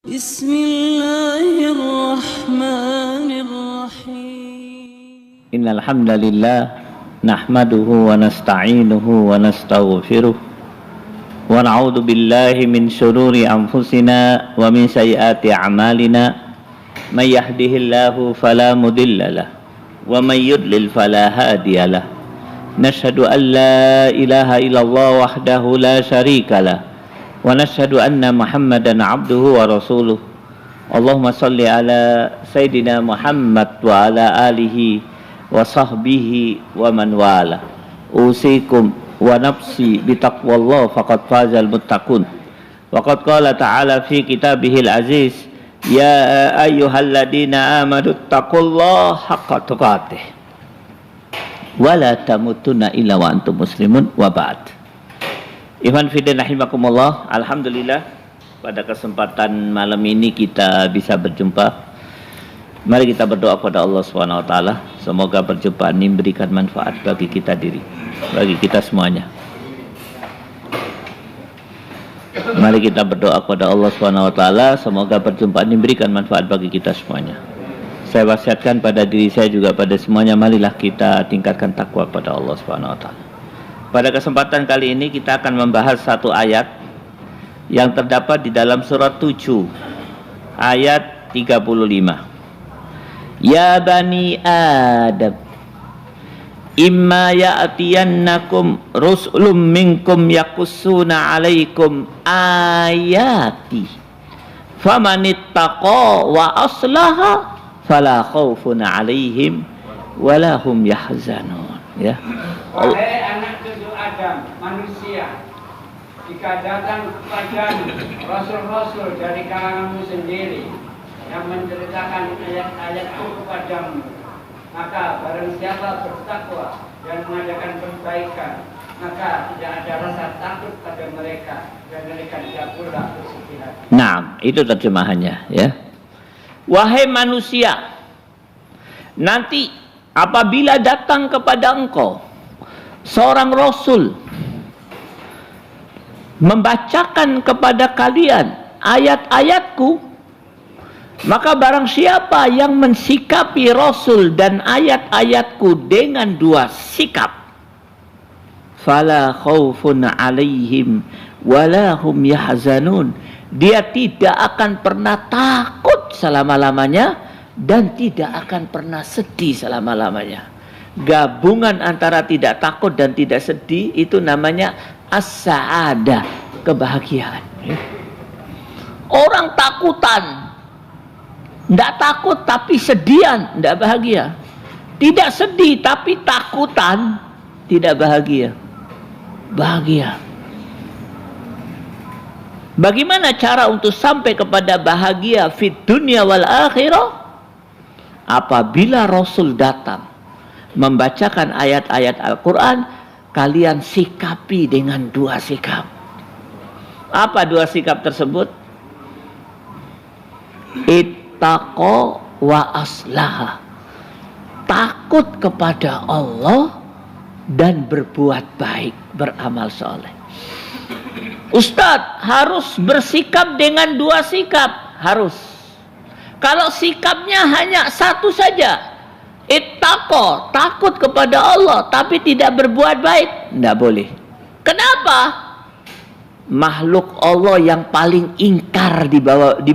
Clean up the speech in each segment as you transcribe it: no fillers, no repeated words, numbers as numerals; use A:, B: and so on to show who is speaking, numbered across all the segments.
A: Bismillahirrahmanirrahim. Innal hamdalillah nahmaduhu wa nasta'inuhu wa nastaghfiruh wa na'udzu billahi min shururi anfusina wa min sayyiati a'malina may yahdihillahu fala mudhillalah wa may yudlil fala hadiyalah. Nashhadu an la ilaha illallah wahdahu la syarikalah wa nashhadu anna Muhammadan abduhu wa rasuluh. Allahumma salli ala Sayyidina Muhammad wa ala alihi wa sahbihi wa man wala. Usikum wa nafsi bitaqwallah faqad fazal muttaqun. Wa qad qala ta'ala fi kitabihil aziz, ya ayyuhalladina amanu taqullaha haqqa tuqatih wa la tamutunna illa wa antum muslimun wa ba'd. Ikhwan fillah rahimakumullah, alhamdulillah pada kesempatan malam ini kita bisa berjumpa. Mari kita berdoa kepada Allah Subhanahu wa taala, semoga perjumpaan ini memberikan manfaat bagi kita semuanya. Mari kita berdoa kepada Allah Subhanahu wa taala, semoga perjumpaan ini memberikan manfaat bagi kita semuanya. Saya wasiatkan pada diri saya juga pada semuanya, marilah kita tingkatkan takwa kepada Allah Subhanahu wa taala. Pada kesempatan kali ini kita akan membahas satu ayat yang terdapat di dalam surat 7 ayat 35. Ya bani Adam, imma ya'tiyannakum rusulun minkum yaqussuna alaikum ayati famanittaqa wa aslaha fala khaufun alaihim wala hum yahzanun. Ya.
B: Wahai anak cucu Adam, manusia, jika datang kepadamu rasul-rasul dari kalanganmu sendiri yang menceritakan ayat-ayatku kepadamu, maka barang siapa bertakwa dan mengadakan perbaikan, maka tidak ada rasa takut pada mereka dan mereka tidak pula bersedih hati.
A: Nah, itu terjemahannya, ya. Wahai manusia, nanti apabila datang kepada engkau seorang rasul membacakan kepada kalian ayat-ayatku, maka barang siapa yang mensikapi rasul dan ayat-ayatku dengan dua sikap, fala khaufun alaihim wala hum yahzanun, dia tidak akan pernah takut selama-lamanya dan tidak akan pernah sedih selama-lamanya. Gabungan antara tidak takut dan tidak sedih itu namanya as-sa'adah, kebahagiaan. Orang takutan, tidak takut tapi sedian, tidak bahagia. Tidak sedih tapi takutan, tidak bahagia. Bahagia. Bagaimana cara untuk sampai kepada bahagia fid dunya wal akhirah? Apabila Rasul datang membacakan ayat-ayat Al-Quran, kalian sikapi dengan dua sikap. Apa dua sikap tersebut? Ittaqa wa aslaha, takut kepada Allah dan berbuat baik, beramal soleh. Ustadz, harus bersikap dengan dua sikap? Harus. Kalau sikapnya hanya satu saja, ittaqo, takut kepada Allah tapi tidak berbuat baik, tidak boleh. Kenapa? Makhluk Allah yang paling ingkar di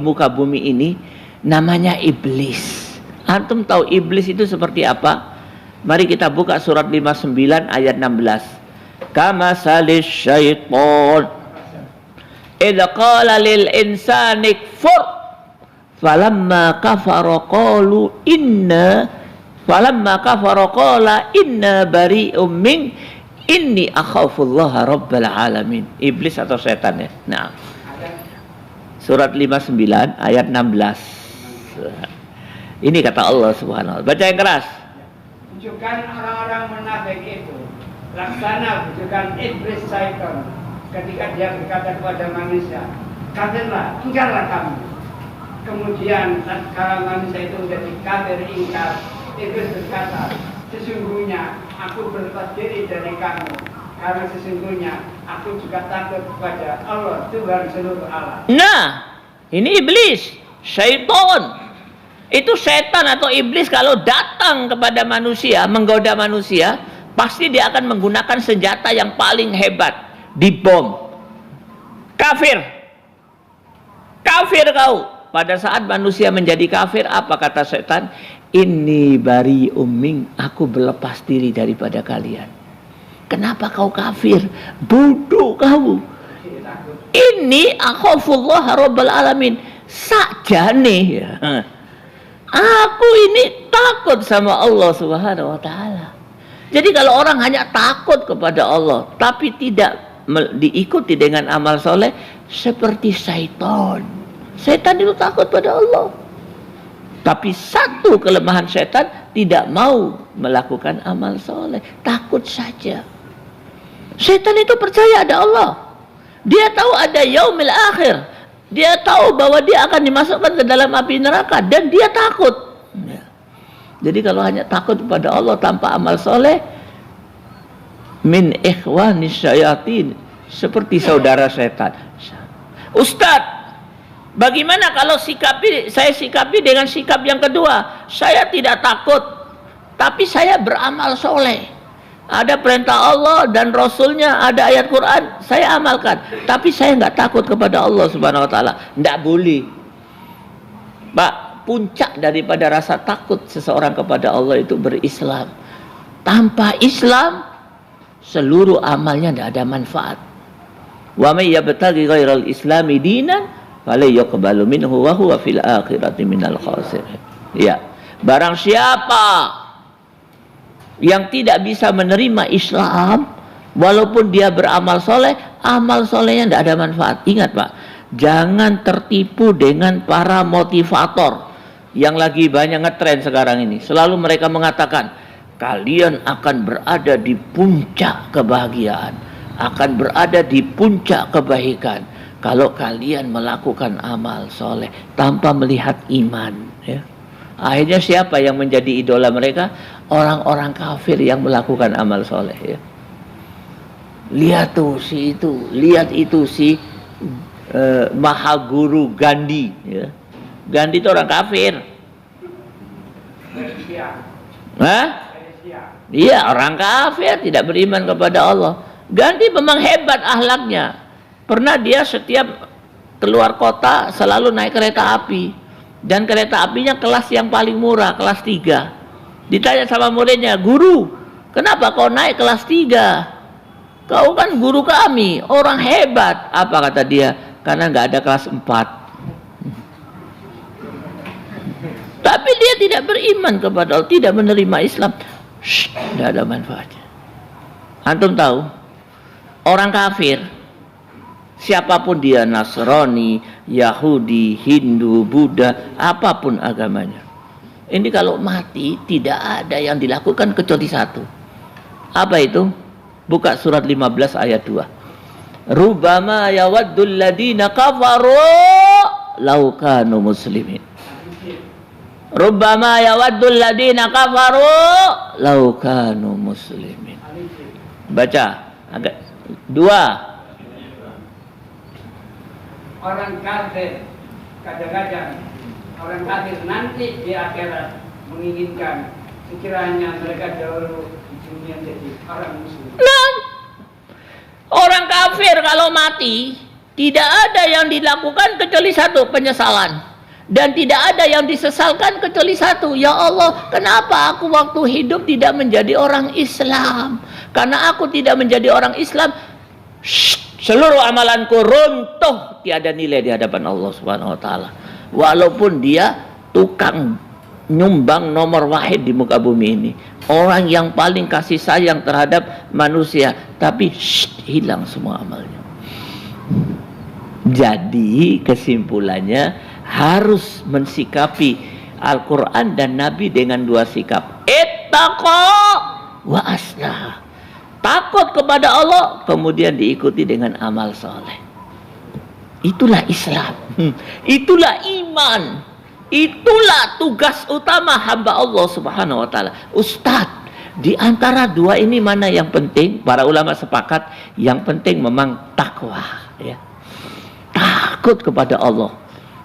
A: muka bumi ini namanya iblis. Antum tahu iblis itu seperti apa? Mari kita buka surat 59 ayat 16. Kama salis syaiton idza qala lil insani kfur falamma kafara qalu inna bari'um min inni akhafullaha rabbal alamin. Iblis atau setan, ya. Nah, surat 59 ayat 16. Ini kata Allah Subhanahu wa taala. Baca yang keras.
B: Bujukan orang-orang munafik itu laksana bujukan iblis syaitan ketika dia berkata kepada manusia, kafirlah, ingkarlah kamu. Kemudian tatkala manusia itu menjadi kafir ingkar, iblis berkata, sesungguhnya aku berlepas diri dari kamu karena sesungguhnya aku juga takut kepada Allah Tuhan seluruh alam.
A: Nah, Ini iblis, syaitan. Itu setan atau iblis kalau datang kepada manusia, menggoda manusia, pasti dia akan menggunakan senjata yang paling hebat, dibom. Kafir. Kafir kau. Pada saat manusia menjadi kafir, apa kata setan? Inni bari umming, aku berlepas diri daripada kalian. Kenapa kau kafir? Bodoh kau. Ini akhafullah rabbal alamin. Sakjane ya. Aku ini takut sama Allah Subhanahu wa taala. Jadi kalau orang hanya takut kepada Allah tapi tidak diikuti dengan amal soleh, seperti syaitan. Syaitan itu takut pada Allah. Tapi satu kelemahan syaitan, tidak mau melakukan amal soleh, takut saja. Syaitan itu percaya ada Allah. Dia tahu ada yaumil akhir. Dia tahu bahwa dia akan dimasukkan ke dalam api neraka dan dia takut. Ya. Jadi kalau hanya takut kepada Allah tanpa amal soleh, min ikhwanis syayatin, seperti saudara setan. Ustadz, bagaimana kalau saya sikapi dengan sikap yang kedua? Saya tidak takut, tapi saya beramal soleh. Ada perintah Allah dan Rasulnya, ada ayat Quran, saya amalkan. Tapi saya nggak takut kepada Allah Subhanahu Wa Taala. Nggak boleh, Pak. Puncak daripada rasa takut seseorang kepada Allah itu berislam. Tanpa Islam, seluruh amalnya tidak ada manfaat. Wa may yabtaghi ghairal islami dinan fala yuqbalu minhu wa huwa fil akhirati minal khasirin. Ya, barang siapa yang tidak bisa menerima Islam, walaupun dia beramal soleh, amal solehnya tidak ada manfaat. Ingat Pak, jangan tertipu dengan para motivator yang lagi banyak ngetren sekarang ini. Selalu mereka mengatakan, kalian akan berada di puncak kebahagiaan, akan berada di puncak kebaikan kalau kalian melakukan amal soleh tanpa melihat iman. Ya. Akhirnya siapa yang menjadi idola mereka? Orang-orang kafir yang melakukan amal soleh. Ya. Lihat tuh si itu, lihat itu si Mahaguru Gandhi. Ya. Gandhi itu orang kafir. Hah? Iya, orang kafir, tidak beriman kepada Allah. Gandhi memang hebat akhlaknya. Pernah dia setiap keluar kota selalu naik kereta api. Dan kereta apinya kelas yang paling murah, kelas 3. Ditanya sama muridnya, guru, kenapa kau naik kelas 3? Kau kan guru kami, orang hebat. Apa kata dia? Karena nggak ada kelas 4. Tapi dia tidak beriman kepada Allah, tidak menerima Islam. Tidak ada manfaatnya. Antum tahu, orang kafir, siapapun dia, Nasrani, Yahudi, Hindu, Buddha, apapun agamanya, ini kalau mati tidak ada yang dilakukan kecuali satu. Apa itu? Buka surat 15 ayat 2. Rubbama yawaddul ladina kafaru law kanu muslimin. Rubbama yawaddul ladina kafaru law kanu muslimin. Baca agak 2.
B: Orang kafir, kadang-kadang orang kafir nanti di akhirat menginginkan sekiranya mereka dahulu di dunia jadi orang muslim.
A: Nah, orang kafir kalau mati tidak ada yang dilakukan kecuali satu, penyesalan. Dan tidak ada yang disesalkan kecuali satu, ya Allah, kenapa aku waktu hidup tidak menjadi orang Islam? Karena aku tidak menjadi orang Islam, seluruh amalanku runtuh, tiada nilai di hadapan Allah Subhanahu wa taala. Walaupun dia tukang nyumbang nomor wahid di muka bumi ini, orang yang paling kasih sayang terhadap manusia, tapi hilang semua amalnya. Jadi kesimpulannya harus mensikapi Al-Quran dan Nabi dengan 2 sikap. Ittaqa wa aslah. Takut kepada Allah, kemudian diikuti dengan amal soleh. Itulah Islam. Itulah iman. Itulah tugas utama hamba Allah Subhanahu wa taala. Ustadz, di antara 2 ini mana yang penting? Para ulama sepakat yang penting memang takwa, ya. Takut kepada Allah.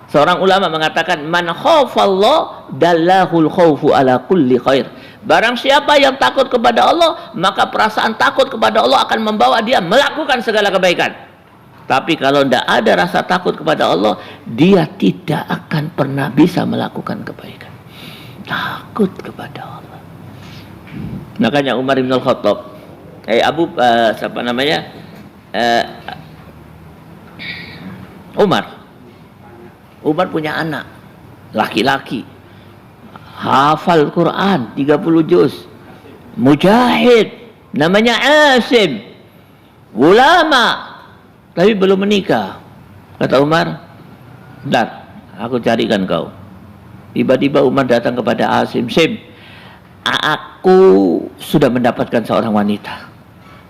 A: Seorang ulama mengatakan, man khafallah dallahul khawfu ala kulli khair. Barang siapa yang takut kepada Allah, maka perasaan takut kepada Allah akan membawa dia melakukan segala kebaikan. Tapi kalau tidak ada rasa takut kepada Allah, dia tidak akan pernah bisa melakukan kebaikan. Takut kepada Allah. Makanya Umar bin Al-Khattab, Umar punya anak laki-laki, hafal Quran 30 juz, mujahid, namanya Asim, ulama, tapi belum menikah. Kata Umar, "Bentar, aku carikan kau." Tiba-tiba Umar datang kepada Asim, "Sim, aku sudah mendapatkan seorang wanita.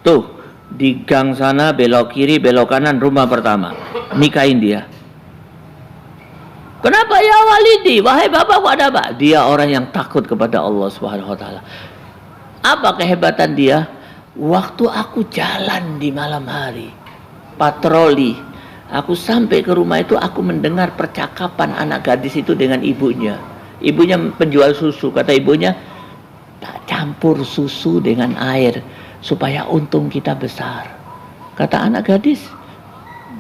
A: Tuh, di gang sana, belok kiri, belok kanan, rumah pertama. Nikahin dia." "Kenapa ya walidi? Wahai bapakku, ada apa?" Dia orang yang takut kepada Allah Subhanahu wa taala. Apa kehebatan dia? Waktu aku jalan di malam hari, patroli, aku sampai ke rumah itu, aku mendengar percakapan anak gadis itu dengan ibunya. Ibunya penjual susu. Kata ibunya, "Tak campur susu dengan air supaya untung kita besar." Kata anak gadis,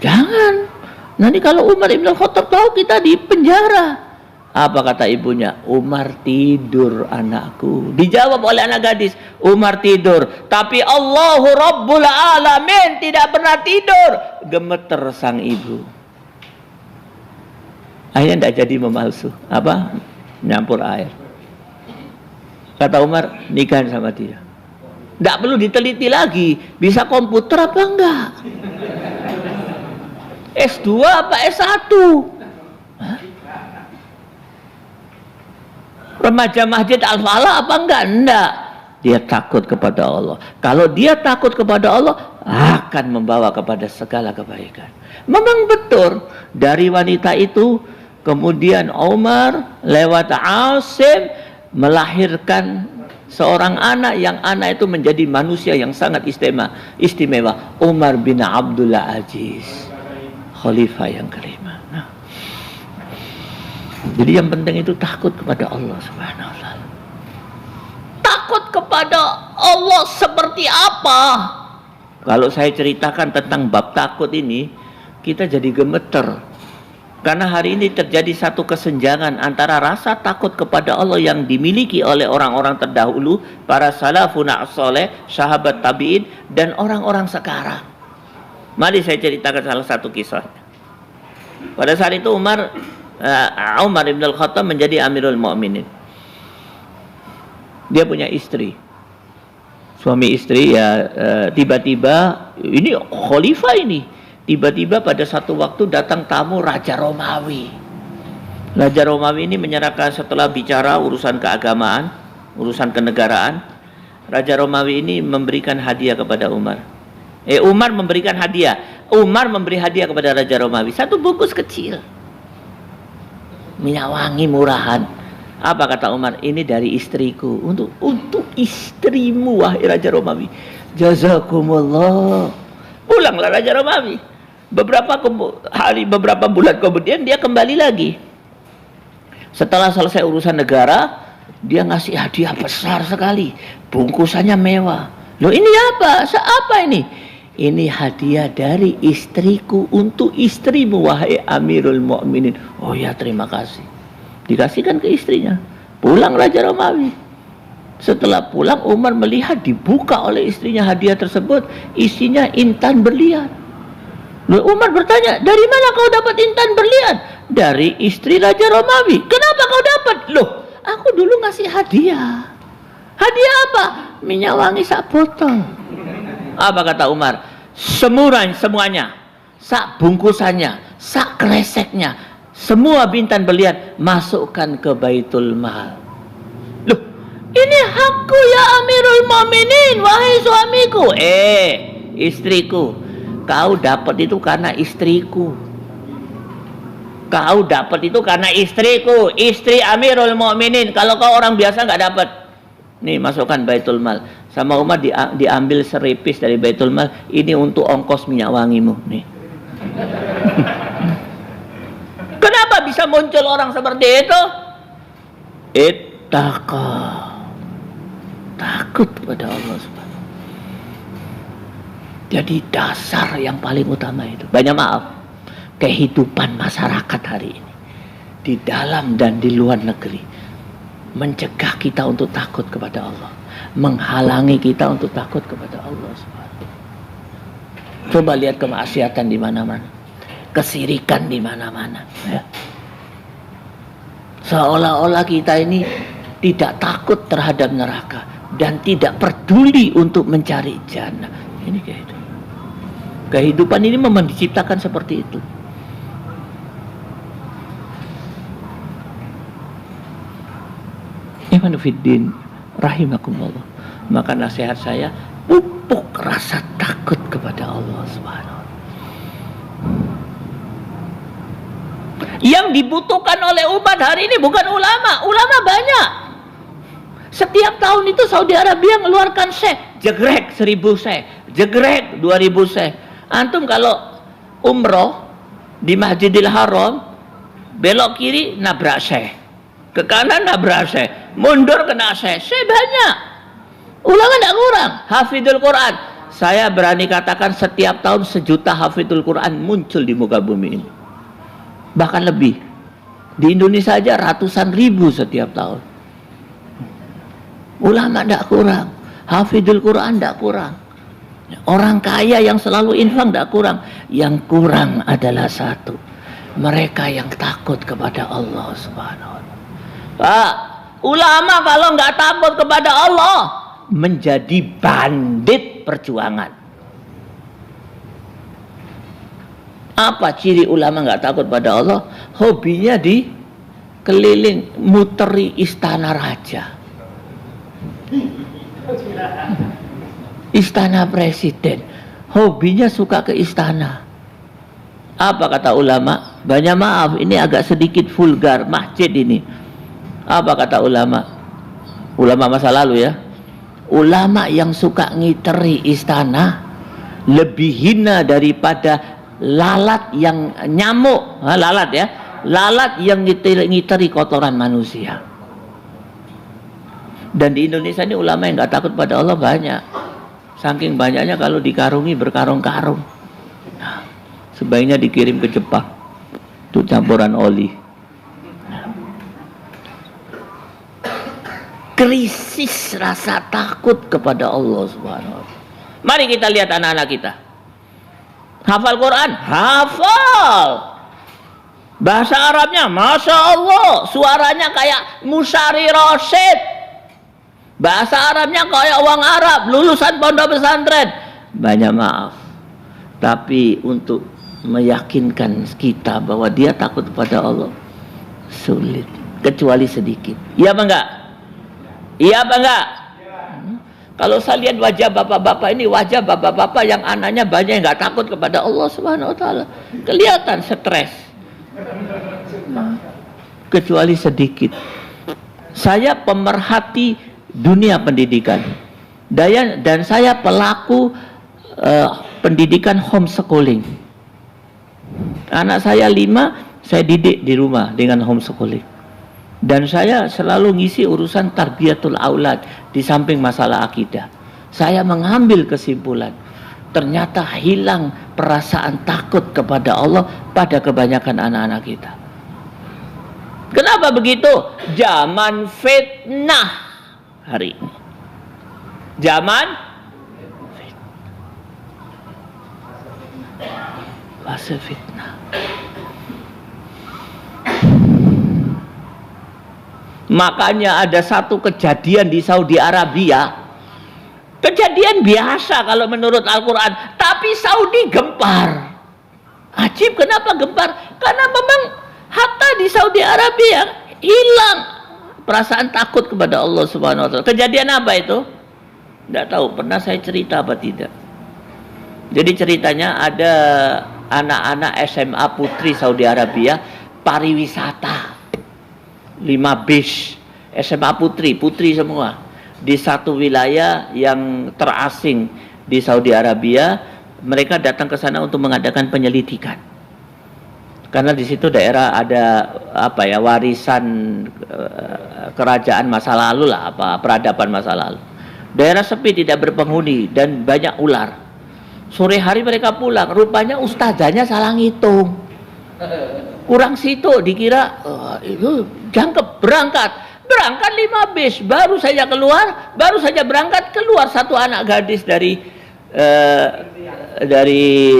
A: "Jangan, nanti kalau Umar Ibn Khattab tahu kita di penjara." Apa kata ibunya? "Umar tidur anakku." Dijawab oleh anak gadis, "Umar tidur, tapi Allahu Rabbul Alamin tidak pernah tidur." Gemeter sang ibu. Akhirnya tidak jadi memalsu, nyampur air. Kata Umar, nikahin sama dia. Tidak perlu diteliti lagi, bisa komputer apa enggak, S2 apa S1. Remaja masjid Al-Falah apa enggak? Enggak. Dia takut kepada Allah. Kalau dia takut kepada Allah, akan membawa kepada segala kebaikan. Memang betul, dari wanita itu kemudian Umar lewat Asim melahirkan seorang anak, yang anak itu menjadi manusia yang sangat istimewa. Umar bin Abdul Aziz, khalifah yang kelima. Jadi yang penting itu takut kepada Allah Subhanahu wa taala. Takut kepada Allah seperti apa? Kalau saya ceritakan tentang bab takut ini, kita jadi gemeter. Karena hari ini terjadi satu kesenjangan antara rasa takut kepada Allah yang dimiliki oleh orang-orang terdahulu, para salafun as-saleh, sahabat tabi'in, dan orang-orang sekarang. Mari saya ceritakan salah satu kisah. Pada saat itu Umar Ibn Al-Khattab menjadi Amirul Mu'minin. Dia punya istri, suami istri ya. Tiba-tiba ini khalifah ini, tiba-tiba pada satu waktu datang tamu Raja Romawi. Raja Romawi ini menyerahkan, setelah bicara urusan keagamaan, urusan kenegaraan, Raja Romawi ini memberikan hadiah kepada Umar. Umar memberikan hadiah. Umar memberi hadiah kepada Raja Romawi, satu bungkus kecil minyak wangi murahan. Apa kata Umar? "Ini dari istriku, untuk istrimu wahai Raja Romawi." Jazakumullah. Pulanglah Raja Romawi. Beberapa bulan kemudian dia kembali lagi. Setelah selesai urusan negara, dia ngasih hadiah besar sekali, bungkusannya mewah. Loh, ini apa? Apa ini? "Ini hadiah dari istriku untuk istrimu wahai Amirul Mu'minin." "Oh ya, terima kasih." Dikasihkan ke istrinya. Pulang Raja Romawi. Setelah pulang, Umar melihat dibuka oleh istrinya hadiah tersebut, isinya intan berlian. Lalu Umar bertanya, "Dari mana kau dapat intan berlian?" "Dari istri Raja Romawi." "Kenapa kau dapat?" "Loh, aku dulu ngasih hadiah." "Hadiah apa?" "Minyak wangi sak botol." Apa kata Umar? Semuanya, sak bungkusannya, sak kreseknya, semua bintan berlian masukkan ke Baitul Mal. Loh, ini hakku ya Amirul Mu'minin, wahai suamiku. Istriku, kau dapat itu karena istriku. Kau dapat itu karena istriku, istri Amirul Mu'minin. Kalau kau orang biasa nggak dapat. Nih, masukkan Baitul Mal. Sama Umar diambil seripis dari Baitul Mal. Ini untuk ongkos minyak wangimu. Nih. Kenapa bisa muncul orang seperti itu? Ittaqa, takut kepada Allah Subhanahu. Jadi dasar yang paling utama itu. Banyak maaf, kehidupan masyarakat hari ini di dalam dan di luar negeri mencegah kita untuk takut kepada Allah, menghalangi kita untuk takut kepada Allah Subhanahu. Coba lihat kemaksiatan di mana-mana, kesirikan di mana-mana, ya. Seolah-olah kita ini tidak takut terhadap neraka dan tidak peduli untuk mencari jannah. Ini kehidupan ini memang diciptakan seperti itu. Iman fiddin rahimakumullah. Maka nasihat saya, pupuk rasa takut kepada Allah Subhanahu. Yang dibutuhkan oleh umat hari ini bukan ulama. Ulama banyak. Setiap tahun itu Saudi Arabia mengeluarkan syekh, jegrek 1000 syekh, jegrek 2000 syekh. Antum kalau umroh di Masjidil Haram, belok kiri nabrak syekh, ke kanan nabrak syekh, mundur kena syekh banyak. Ulama tidak kurang. Hafidul Quran, saya berani katakan setiap tahun 1 juta hafidul Quran muncul di muka bumi ini, bahkan lebih. Di Indonesia saja ratusan ribu setiap tahun. Ulama tidak kurang, hafidul Quran tidak kurang, orang kaya yang selalu infak tidak kurang. Yang kurang adalah satu, mereka yang takut kepada Allah Subhanahu wa ta'ala. Pak, ulama kalau nggak takut kepada Allah menjadi bandit perjuangan. Apa ciri ulama nggak takut pada Allah? Hobinya di keliling muteri istana raja, istana presiden. Hobinya suka ke istana. Apa kata ulama? Banyak maaf, ini agak sedikit vulgar masjid ini. Apa kata ulama? Ulama masa lalu ya. Ulama yang suka ngiteri istana lebih hina daripada lalat yang nyamuk, lalat ya, lalat yang ngiteri kotoran manusia. Dan di Indonesia ini ulama yang nggak takut pada Allah banyak. Saking banyaknya kalau dikarungi berkarung-karung. Nah, sebaiknya dikirim ke Jepang, itu campuran oli. Krisis rasa takut kepada Allah Subhanahu wa ta'ala. Mari kita lihat anak-anak kita. Hafal Quran? Hafal. Bahasa Arabnya Masya Allah, suaranya kayak Musari Rosid. Bahasa Arabnya kayak orang Arab, lulusan pondok pesantren. Banyak maaf, tapi untuk meyakinkan kita bahwa dia takut kepada Allah sulit, kecuali sedikit. Iya apa enggak? Iya apa enggak? Kalau saya lihat wajah bapak-bapak ini, wajah bapak-bapak yang anaknya banyak yang nggak takut kepada Allah Subhanahu wa ta'ala, kelihatan stres. Kecuali sedikit. Saya pemerhati dunia pendidikan, dan saya pelaku pendidikan homeschooling. Anak saya 5, saya didik di rumah dengan homeschooling. Dan saya selalu ngisi urusan tarbiyatul aulad di samping masalah akidah. Saya mengambil kesimpulan, ternyata hilang perasaan takut kepada Allah pada kebanyakan anak-anak kita. Kenapa begitu? Zaman fitnah hari ini. Zaman fase fitnah. Makanya ada satu kejadian di Saudi Arabia, kejadian biasa kalau menurut Al-Quran, tapi Saudi gempar. Ajib, kenapa gempar? Karena memang hatta di Saudi Arabia hilang perasaan takut kepada Allah Subhanahu wa ta'ala. Kejadian apa itu? Tidak tahu, pernah saya cerita apa tidak. Jadi ceritanya ada anak-anak SMA putri Saudi Arabia pariwisata, 5 bis SMA putri semua di satu wilayah yang terasing di Saudi Arabia. Mereka datang ke sana untuk mengadakan penyelidikan. Karena di situ daerah ada apa ya, warisan kerajaan masa lalu lah, peradaban masa lalu. Daerah sepi, tidak berpenghuni dan banyak ular. Sore hari mereka pulang, rupanya ustazahnya salah ngitung. Kurang situ, dikira itu jangkep, berangkat 5 bis, baru saja berangkat keluar satu anak gadis dari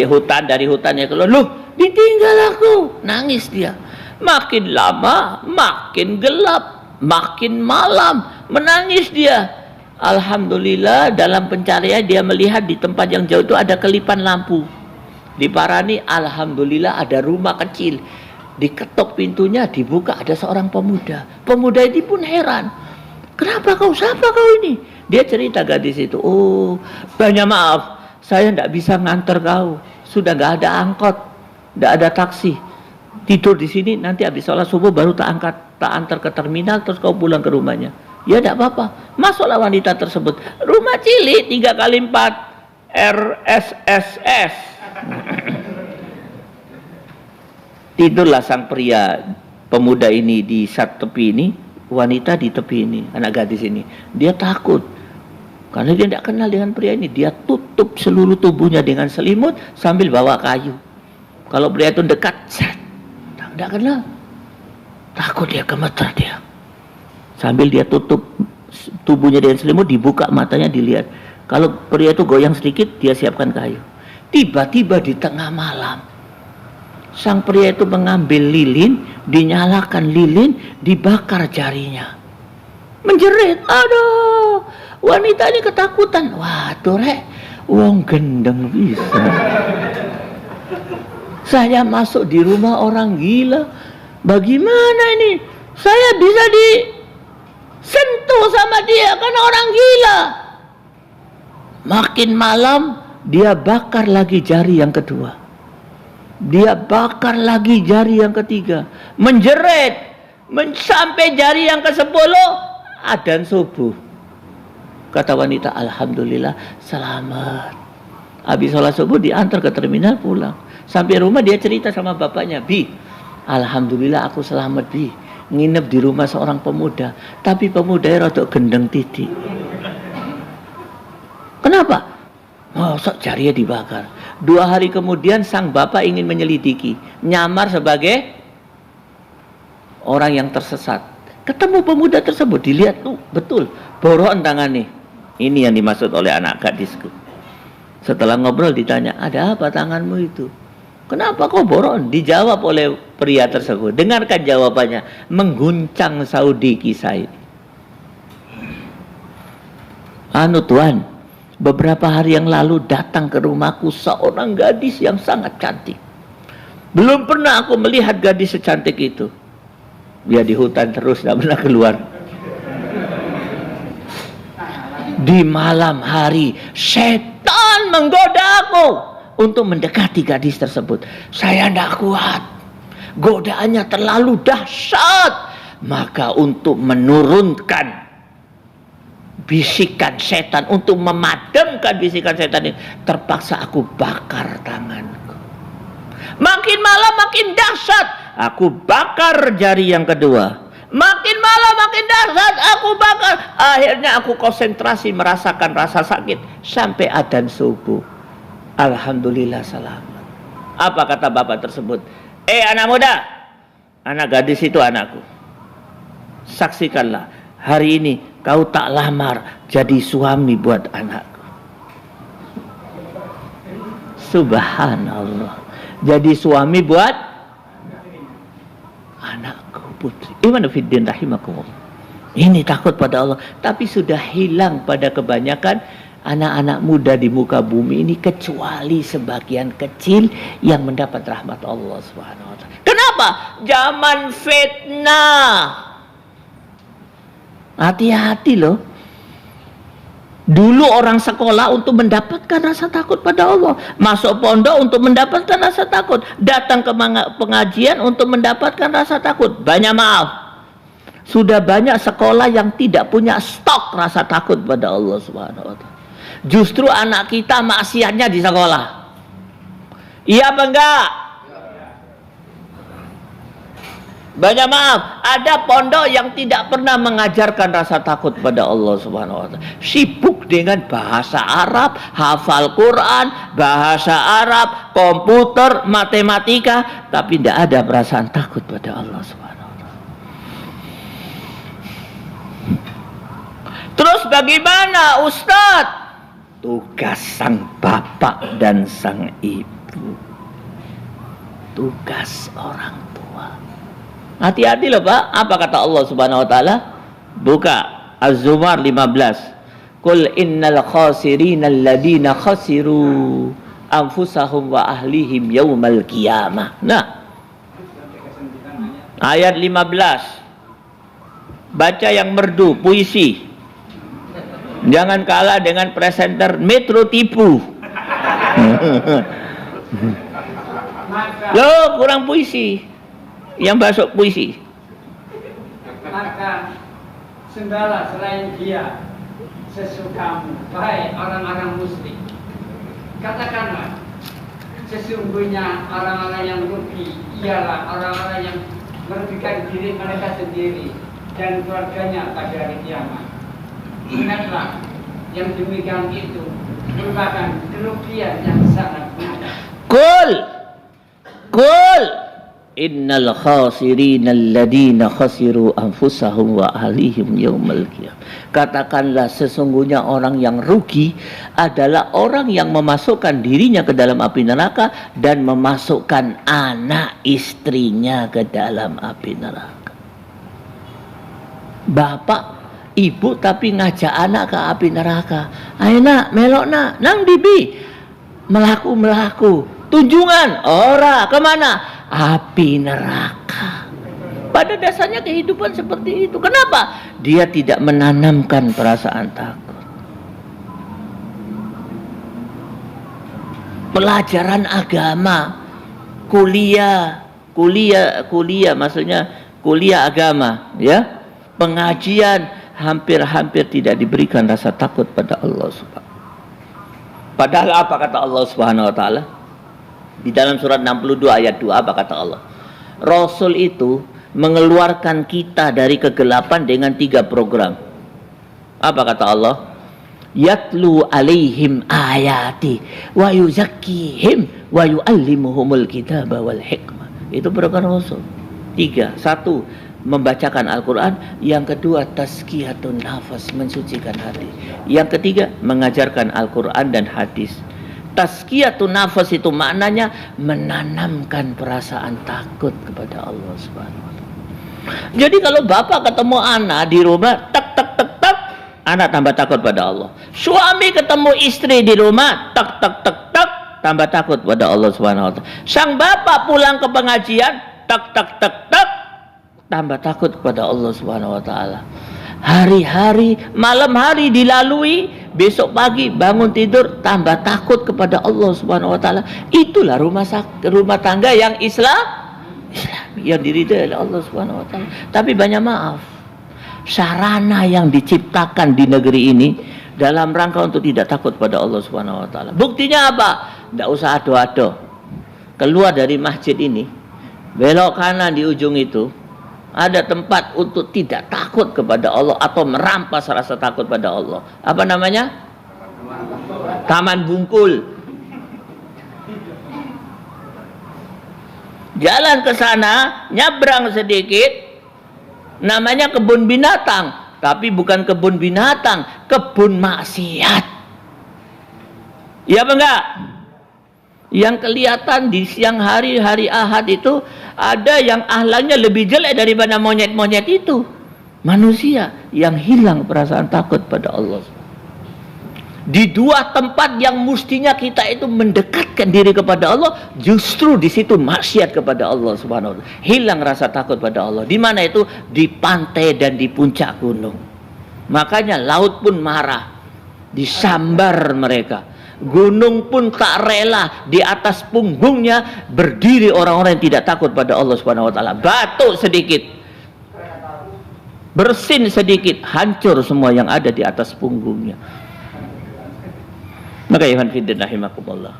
A: hutannya keluar. Loh, ditinggal aku, nangis dia. Makin lama makin gelap, makin malam, menangis dia. Alhamdulillah dalam pencarian dia melihat di tempat yang jauh itu ada kelipan lampu. Diparani, alhamdulillah ada rumah kecil. Diketok pintunya, dibuka, ada seorang pemuda. Pemuda ini pun heran. Kenapa kau? Siapa kau ini? Dia cerita gadis itu. Oh, banyak maaf, saya tidak bisa nganter kau. Sudah nggak ada angkot, nggak ada taksi. Tidur di sini, nanti habis sholat subuh baru tak antar ke terminal, terus kau pulang ke rumahnya. Ya tidak apa-apa. Masuklah wanita tersebut. Rumah cilik 3x4 RSSS. Tidurlah sang pria pemuda ini di satu tepi ini, wanita di tepi ini, anak gadis ini. Dia takut karena dia tidak kenal dengan pria ini. Dia tutup seluruh tubuhnya dengan selimut sambil bawa kayu. Kalau pria itu dekat, tidak kenal, takut dia, gemetar dia. Sambil dia tutup tubuhnya dengan selimut, dibuka matanya, dilihat. Kalau pria itu goyang sedikit, dia siapkan kayu. Tiba-tiba di tengah malam, sang pria itu mengambil lilin, dinyalakan lilin, dibakar jarinya. Menjerit, aduh, wanita ini ketakutan. Waduh rek, wong gendeng bisa. Saya masuk di rumah orang gila. Bagaimana ini? Saya bisa disentuh sama dia karena orang gila. Makin malam, dia bakar lagi jari yang kedua. Dia bakar lagi jari yang ketiga. Menjerit sampai jari yang ke-10, adzan subuh. Kata wanita, alhamdulillah selamat. Habis sholat subuh diantar ke terminal, pulang. Sampai rumah dia cerita sama bapaknya, Bi, alhamdulillah aku selamat Bi. Nginep di rumah seorang pemuda, tapi pemudanya rada gendeng titik. Kenapa? Mosok jarinya dibakar. 2 hari kemudian sang bapak ingin menyelidiki, nyamar sebagai orang yang tersesat. Ketemu pemuda tersebut, dilihat tuh betul boron tangannya. Ini yang dimaksud oleh anak gadisku. Setelah ngobrol ditanya, ada apa tanganmu itu? Kenapa kau boron? Dijawab oleh pria tersebut. Dengarkan jawabannya, mengguncang Saudi kisah ini. Anu Tuhan, beberapa hari yang lalu datang ke rumahku seorang gadis yang sangat cantik. Belum pernah aku melihat gadis secantik itu. Dia di hutan terus, tidak pernah keluar. Di malam hari, setan menggoda aku untuk mendekati gadis tersebut. Saya tidak kuat. Godaannya terlalu dahsyat. Maka untuk menurunkan bisikan setan, untuk memadamkan bisikan setan ini, terpaksa aku bakar tanganku. Makin malam makin dahsyat, aku bakar jari yang kedua. Makin malam makin dahsyat, aku bakar. Akhirnya aku konsentrasi merasakan rasa sakit sampai adzan subuh. Alhamdulillah selamat. Apa kata bapak tersebut? Anak muda, anak gadis itu anakku. Saksikanlah, hari ini kau tak lamar jadi suami buat anakku. Subhanallah. Jadi suami buat anakku putri. Iman fiddin rahimakumullah. Ini takut pada Allah, tapi sudah hilang pada kebanyakan anak-anak muda di muka bumi ini, kecuali sebagian kecil yang mendapat rahmat Allah Subhanahu wa taala. Kenapa? Zaman fitnah. Hati-hati loh. Dulu orang sekolah untuk mendapatkan rasa takut pada Allah, masuk pondok untuk mendapatkan rasa takut, datang ke pengajian untuk mendapatkan rasa takut. Banyak maaf, sudah banyak sekolah yang tidak punya stok rasa takut pada Allah Subhanahu wa taala. Justru anak kita maksiatnya di sekolah. Iya apa enggak? Banyak maaf, ada pondok yang tidak pernah mengajarkan rasa takut pada Allah Subhanahu wa taala. Sibuk dengan bahasa Arab, hafal Quran, bahasa Arab, komputer, matematika, tapi tidak ada perasaan takut pada Allah Subhanahu wa taala. Terus bagaimana Ustadz? Tugas sang bapak dan sang ibu. Tugas orang tua. Hati-hati loh Pak. Apa kata Allah Subhanahu wa taala? Buka Az-Zumar 15. Qul innal khasirina alladina khasiru anfusahum wa ahlihim yaumal qiyamah. Nah, ayat 15. Baca yang merdu, puisi. Jangan kalah dengan presenter Metro Tipu. Loh, kurang puisi. Yang masuk puisi.
B: Maka sembahlah selain dia sesukamu, wahai orang-orang muslim. Katakanlah, sesungguhnya orang-orang yang rugi ialah orang-orang yang merugikan diri mereka sendiri dan keluarganya pada hari kiamat. Ingatlah, yang demikian itu merupakan kerugian yang sangat besar. Qul innal khasirina alladina khasiru anfusahum wa ahlihim yaumal qiyamah. Katakanlah, sesungguhnya orang yang rugi adalah orang yang memasukkan dirinya ke dalam api neraka dan memasukkan anak istrinya ke dalam api neraka. Bapak, ibu tapi ngajak anak ke api neraka. Ayo nak, melok nak, nang bibi. Melaku. Tunjungan, ora, kemana? Api neraka. Pada dasarnya kehidupan seperti itu. Kenapa? Dia tidak menanamkan perasaan takut. Pelajaran agama, kuliah maksudnya kuliah agama, ya. Pengajian hampir tidak diberikan rasa takut pada Allah Subhanahu. Padahal apa kata Allah Subhanahu wa taala? Di dalam surat 62 ayat 2 apa kata Allah? Rasul itu mengeluarkan kita dari kegelapan dengan 3 program. Apa kata Allah? Yatlu alaihim ayati wa yuzakkihim wa yuallimuhumul kitaba wal hikmah. Itu program Rasul. 3. 1, membacakan Al-Quran. Yang kedua, tazkiyatun nafas, mensucikan hati. Yang ketiga, mengajarkan Al-Quran dan hadis. Tazkiyatun nafas itu maknanya menanamkan perasaan takut kepada Allah Subhanahu wa taala. Jadi kalau bapak ketemu anak di rumah, tak, anak tambah takut pada Allah. Suami ketemu istri di rumah, tak, tambah takut pada Allah Subhanahu wa taala. Sang bapak pulang ke pengajian, tak, tambah takut kepada Allah Subhanahu wa taala. Hari-hari, malam hari dilalui, besok pagi bangun tidur tambah takut kepada Allah Subhanahu wa taala. Itulah rumah tangga yang Islam yang diridhai oleh Allah Subhanahu wa taala. Tapi banyak maaf, sarana yang diciptakan di negeri ini dalam rangka untuk tidak takut pada Allah Subhanahu wa taala. Buktinya apa? Tidak usah ado-ado. Keluar dari masjid ini, belok kanan di ujung itu ada tempat untuk tidak takut kepada Allah atau merampas rasa takut pada Allah. Apa namanya? Taman Bungkul. Jalan ke sana, nyabrang sedikit, namanya kebun binatang. Tapi bukan kebun binatang, kebun maksiat. Iya apa enggak? Yang kelihatan di siang hari Ahad itu ada yang ahlaknya lebih jelek daripada monyet-monyet itu. Manusia yang hilang perasaan takut pada Allah. Di 2 tempat yang mestinya kita itu mendekatkan diri kepada Allah, justru di situ maksiat kepada Allah Subhanahu wa taala. Hilang rasa takut pada Allah. Di mana itu? Di pantai dan di puncak gunung. Makanya laut pun marah, disambar mereka. Gunung pun tak rela, di atas punggungnya berdiri orang-orang yang tidak takut pada Allah Subhanahu wa taala. Batuk sedikit, bersin sedikit, hancur semua yang ada di atas punggungnya. Maka ikhwan fillah rahimakumullah,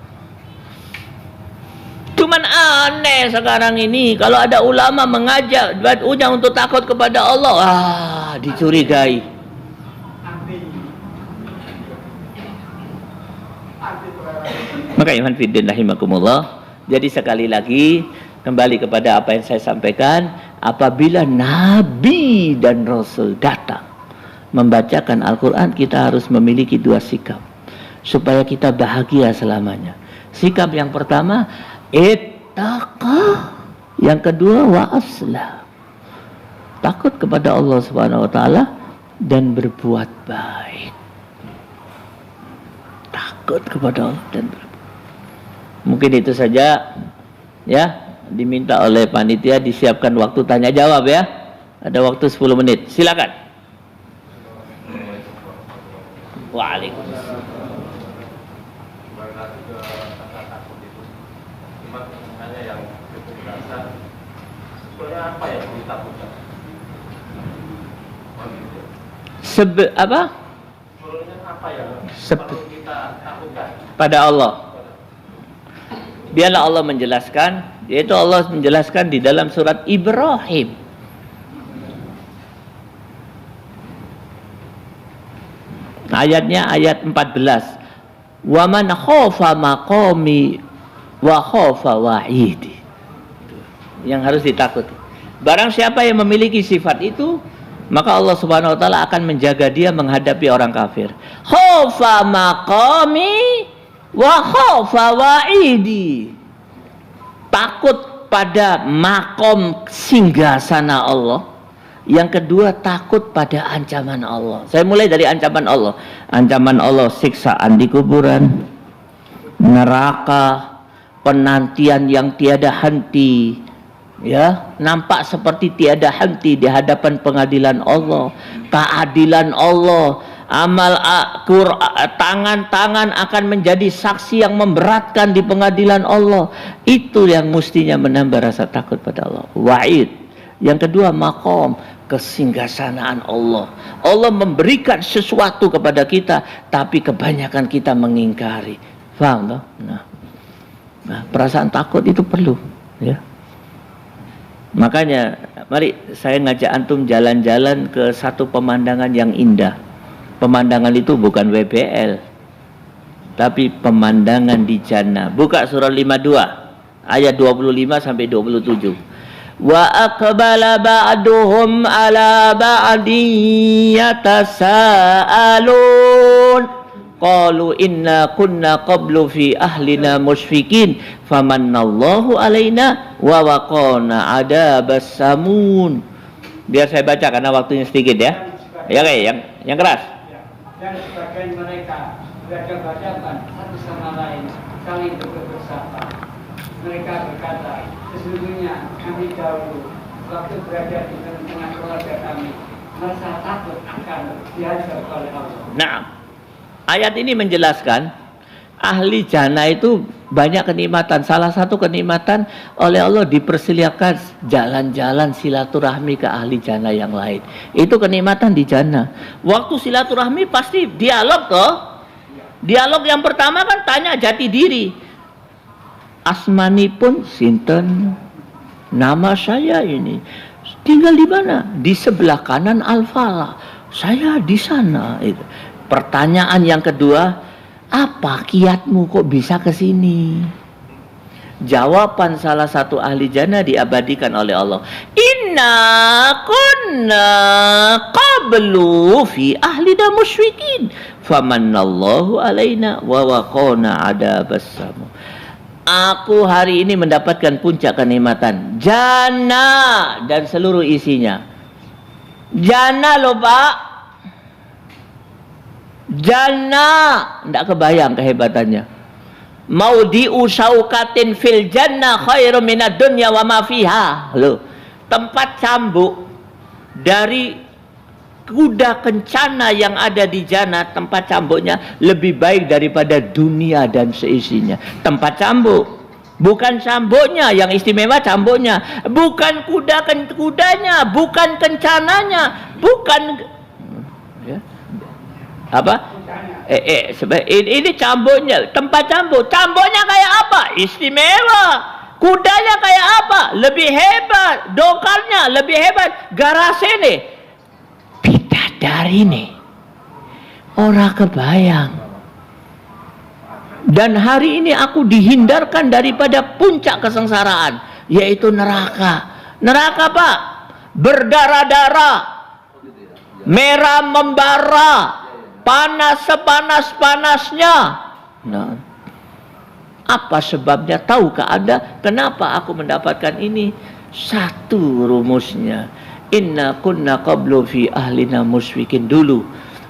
B: itu
A: Cuman aneh sekarang ini kalau ada ulama mengajak buat ujang untuk takut kepada Allah, dicurigai. Maka iman fiddin rahimakumullah. Jadi sekali lagi kembali kepada apa yang saya sampaikan, apabila Nabi dan Rasul datang membacakan Al-Quran, kita harus memiliki dua sikap supaya kita bahagia selamanya. Sikap yang pertama, ittaqa. Yang kedua, wa aslah. Takut kepada Allah Subhanahu wa taala dan berbuat baik. Takut kepada Allah dan berbuat. Mungkin itu saja ya, diminta oleh panitia disiapkan waktu tanya jawab ya. Ada waktu 10 menit. Silakan. Waalaikumsalam.
C: Apa yang ditakutkan?
A: Apa?
C: Apa yang perlu kita takutkan
A: pada Allah? Biarlah Allah menjelaskan, yaitu Allah menjelaskan di dalam surat Ibrahim. Ayatnya ayat 14. Wa man khafa maqami wa khafa wa'idi. Yang harus ditakuti. Barang siapa yang memiliki sifat itu, maka Allah Subhanahu wa taala akan menjaga dia menghadapi orang kafir. Khafa maqami wa khafa wa'idi. Takut pada makom singgasana Allah. Yang kedua, takut pada ancaman Allah. Saya mulai dari ancaman Allah. Ancaman Allah siksaan di kuburan, neraka, penantian yang tiada henti, ya, nampak seperti tiada henti di hadapan pengadilan Allah, keadilan Allah, amal tangan-tangan akan menjadi saksi yang memberatkan di pengadilan Allah. Itu yang mestinya menambah rasa takut pada Allah. Wa'id. Yang kedua, makom, kesinggasanaan Allah. Allah memberikan sesuatu kepada kita, tapi kebanyakan kita mengingkari. Faham toh? Nah, perasaan takut itu perlu, ya. Makanya mari saya ngajak antum jalan-jalan ke satu pemandangan yang indah. Pemandangan itu bukan WBL, tapi pemandangan di jannah. Buka surah 52 ayat 25 sampai 27. Wa aqbala ba'duhum ala ba'di yatasaalun qalu inna kunna qablu fi ahlina musyfikin famannallahu alaina wa waqana adabas samun. Biar saya baca karena waktunya sedikit ya. Ya kayak yang keras.
B: Dan sebagian mereka berhadapan satu sama lain, saling bersapa. Mereka berkata, sesungguhnya kami dahulu waktu berada di tengah keluarga kami merasa takut akan diazab oleh Allah.
A: Nah, ayat ini menjelaskan ahli jannah itu banyak kenikmatan. Salah satu kenikmatan oleh Allah dipersilakan jalan-jalan silaturahmi ke ahli jannah yang lain. Itu kenikmatan di jannah. Waktu silaturahmi pasti dialog toh. Dialog yang pertama kan tanya jati diri. Asmani pun sinten, nama saya ini, tinggal di mana? Di sebelah kanan Al-Falah. Saya di sana. Itu. Pertanyaan yang kedua, apa kiatmu kok bisa ke sini? Jawaban salah satu ahli jannah diabadikan oleh Allah. Inna kunna qablu fi ahlina musyrikin famannallahu alaina wa waqana adabas samu. Aku hari ini mendapatkan puncak kenikmatan jannah dan seluruh isinya. Jannah loh Pak. Jannah, tidak kebayang kehebatannya. Maudi'u syaukatin fil jannah khairum minad dunya wa ma fiha. Loh, tempat cambuk dari kuda kencana yang ada di jannah, tempat cambuknya lebih baik daripada dunia dan seisinya. Tempat cambuk, bukan cambuknya yang istimewa, cambuknya, bukan kudanya, bukan kencananya, bukan ya. Apa? Ini cambuknya, tempat cambuknya kayak apa? Istimewa. Kudanya kayak apa? Lebih hebat. Dokarnya lebih hebat. Garase nih. Bidadari nih. Orang kebayang. Dan hari ini aku dihindarkan daripada puncak kesengsaraan, yaitu neraka. Neraka Pak, berdarah-darah, merah membara, panas sepanas-panasnya. Nah, apa sebabnya? Tahukah Anda kenapa aku mendapatkan ini? Satu rumusnya. Inna kunna qablu fi ahlina musfikin. Dulu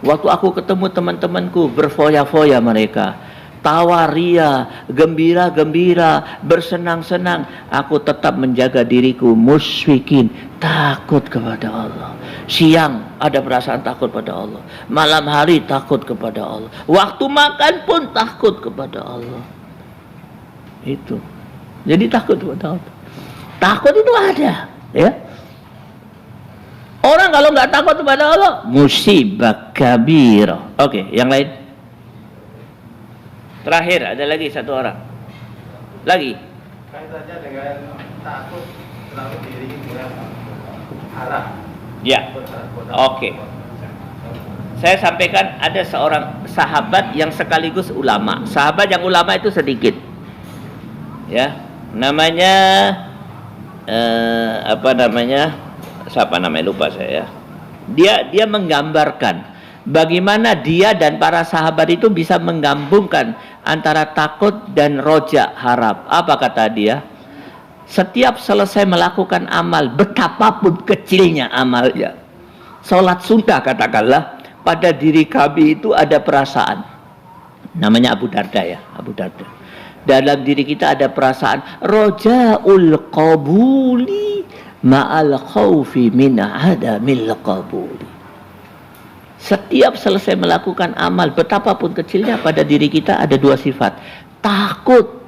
A: waktu aku ketemu teman-temanku, berfoya-foya mereka, tawaria, gembira-gembira, bersenang-senang, aku tetap menjaga diriku musfikin, takut kepada Allah. Siang ada perasaan takut pada Allah, malam hari takut kepada Allah, waktu makan pun takut kepada Allah. Itu. Jadi takut kepada Allah. Takut itu ada, ya. Orang kalau nggak takut kepada Allah, musibah kabirah. Oke, yang lain. Terakhir ada lagi satu orang. Lagi.
C: Kaitannya dengan takut selalu diiringi dengan harap.
A: Ya. Oke. Saya sampaikan ada seorang sahabat yang sekaligus ulama. Sahabat yang ulama itu sedikit. Ya, namanya apa namanya? Siapa namanya lupa saya. Dia menggambarkan bagaimana dia dan para sahabat itu bisa menggabungkan antara takut dan roja, harap. Apa kata dia? Setiap selesai melakukan amal, betapapun kecilnya amalnya, sholat sunnah katakanlah, pada diri kami itu ada perasaan. Namanya Abu Darda ya, Abu Darda. Dalam diri kita ada perasaan rojaul qabuli ma'al khawfi min adamil qabuli. Setiap selesai melakukan amal, betapapun kecilnya, pada diri kita ada dua sifat. Takut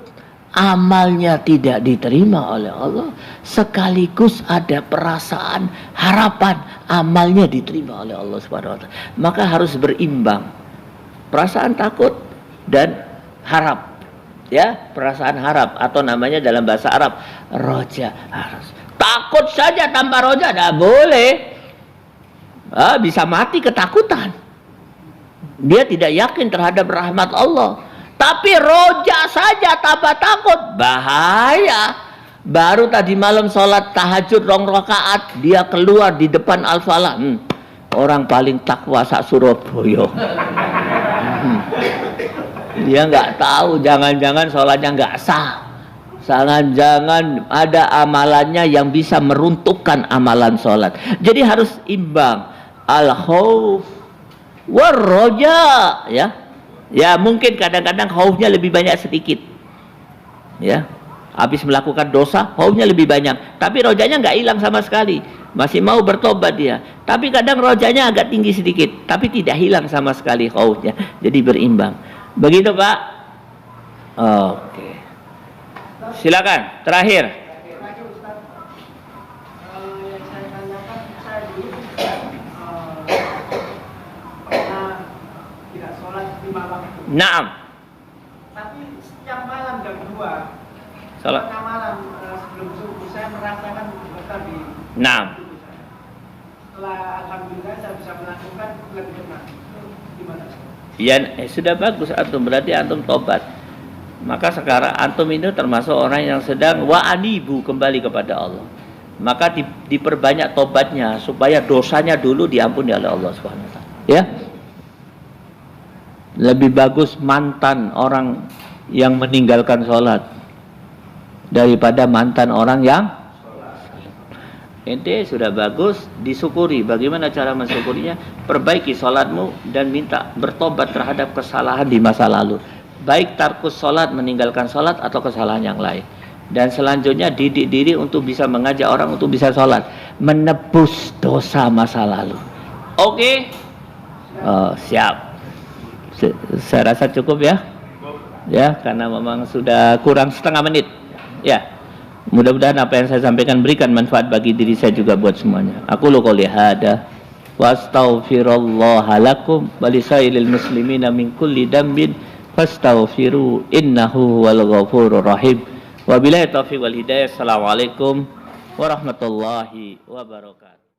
A: amalnya tidak diterima oleh Allah, sekaligus ada perasaan harapan amalnya diterima oleh Allah Subhanahu wa taala. Maka harus berimbang. Perasaan takut dan harap. Ya, perasaan harap atau namanya dalam bahasa Arab roja. Harus takut saja tanpa roja tidak boleh. Bisa mati ketakutan. Dia tidak yakin terhadap rahmat Allah. Tapi roja saja tanpa takut, bahaya. Baru tadi malam sholat tahajud 2 rakaat, dia keluar di depan Al-Falah. Orang paling takwa sak Surabaya. Dia nggak tahu, jangan-jangan sholatnya nggak sah. Jangan-jangan ada amalannya yang bisa meruntuhkan amalan sholat. Jadi harus imbang. Al-khawf war-roja, ya. Ya mungkin kadang-kadang khaufnya lebih banyak sedikit. Ya. Habis melakukan dosa, khaufnya lebih banyak. Tapi rojanya nggak hilang sama sekali. Masih mau bertobat dia. Tapi kadang rojanya agak tinggi sedikit. Tapi tidak hilang sama sekali khaufnya. Jadi berimbang. Begitu Pak. Oke. Silakan. Terakhir. Naam.
B: Tapi setiap malam jam 2
A: Salat
B: malam sebelum subuh saya merasakan getar di
A: Naam.
B: Setelah alhamdulillah saya bisa melakukan lebih tenang. Gimana?
A: Ya, sudah bagus antum, berarti antum tobat. Maka sekarang antum ini termasuk orang yang sedang wa'anibu, kembali kepada Allah. Maka diperbanyak tobatnya supaya dosanya dulu diampuni oleh Allah Subhanahu wa taala. Ya. Lebih bagus mantan orang yang meninggalkan sholat daripada mantan orang yang ente sudah bagus, disyukuri. Bagaimana cara mensyukurinya? Perbaiki sholatmu dan minta bertobat terhadap kesalahan di masa lalu, baik tarkus sholat, meninggalkan sholat, atau kesalahan yang lain. Dan selanjutnya didik diri untuk bisa mengajak orang untuk bisa sholat, menebus dosa masa lalu. Oke? Siap. Saya rasa cukup ya. Ya, karena memang sudah kurang setengah menit. Ya. Mudah-mudahan apa yang saya sampaikan berikan manfaat bagi diri saya juga buat semuanya. Aku lu qouli hada wa astaghfirullaha lakum wa lisairil muslimina min kulli dambin fastaghfiru innahu huwal ghafurur rahim. Wabillahi taufiq wal hidayah. Assalamualaikum warahmatullahi wabarakatuh.